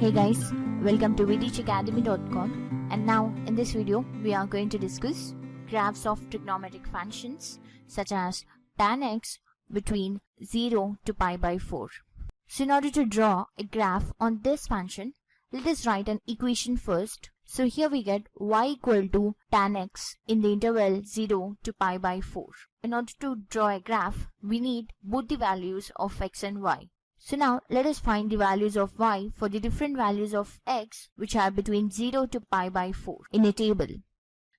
Hey guys, welcome to vtechacademy.com, and now in this video we are going to discuss graphs of trigonometric functions such as tan x between 0 to pi by 4. So in order to draw a graph on this function, let us write an equation first. So here we get y equal to tan x in the interval 0 to pi by 4. In order to draw a graph, we need both the values of x and y. So now let us find the values of y for the different values of x which are between 0 to pi by 4 in a table.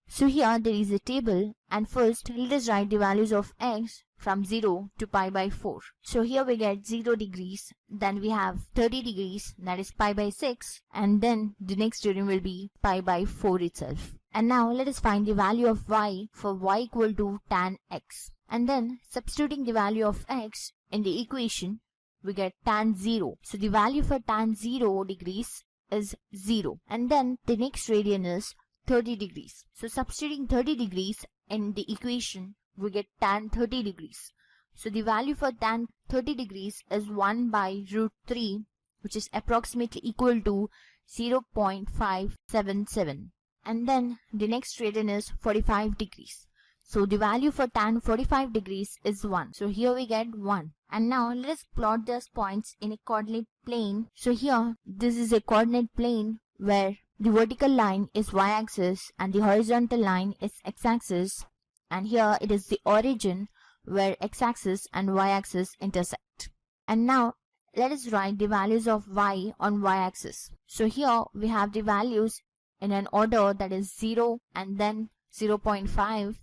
So here there is a table, and first let us write the values of x from 0 to pi by 4. So here we get 0 degrees, then we have 30 degrees, that is pi by 6, and then the next term will be pi by 4 itself. And now let us find the value of y for y equal to tan x. And then substituting the value of x in the equation, we get tan 0. So the value for tan 0 degrees is 0. And then the next radian is 30 degrees. So substituting 30 degrees in the equation, we get tan 30 degrees. So the value for tan 30 degrees is 1 by root 3, which is approximately equal to 0.577. And then the next radian is 45 degrees. So the value for tan 45 degrees is 1. So here we get 1. And now let us plot these points in a coordinate plane. So here this is a coordinate plane where the vertical line is y-axis and the horizontal line is x-axis. And here it is the origin where x-axis and y-axis intersect. And now let us write the values of y on y-axis. So here we have the values in an order that is 0 and then 0.5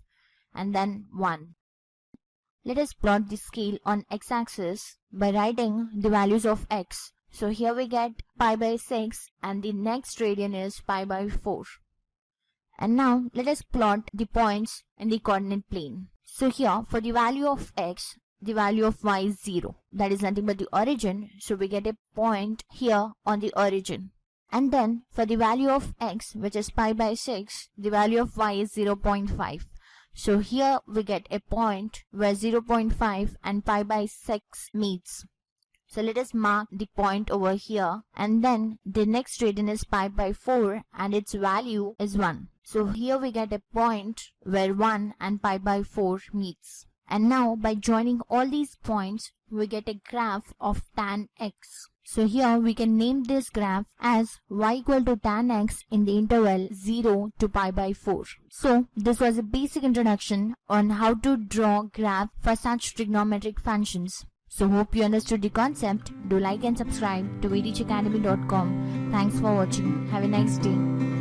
and then 1. Let us plot the scale on x-axis by writing the values of x. So here we get pi by 6 and the next radian is pi by 4. And now let us plot the points in the coordinate plane. So here for the value of x, the value of y is 0. That is nothing but the origin. So we get a point here on the origin. And then for the value of x, which is pi by 6, the value of y is 0.5. So here we get a point where 0.5 and pi by 6 meets. So let us mark the point over here, and then the next radian is pi by 4 and its value is 1. So here we get a point where 1 and pi by 4 meets. And now by joining all these points, we get a graph of tan x. So here we can name this graph as y equal to tan x in the interval 0 to pi by 4. So this was a basic introduction on how to draw graph for such trigonometric functions. So hope you understood the concept. Do like and subscribe to vtechacademy.com. Thanks for watching. Have a nice day.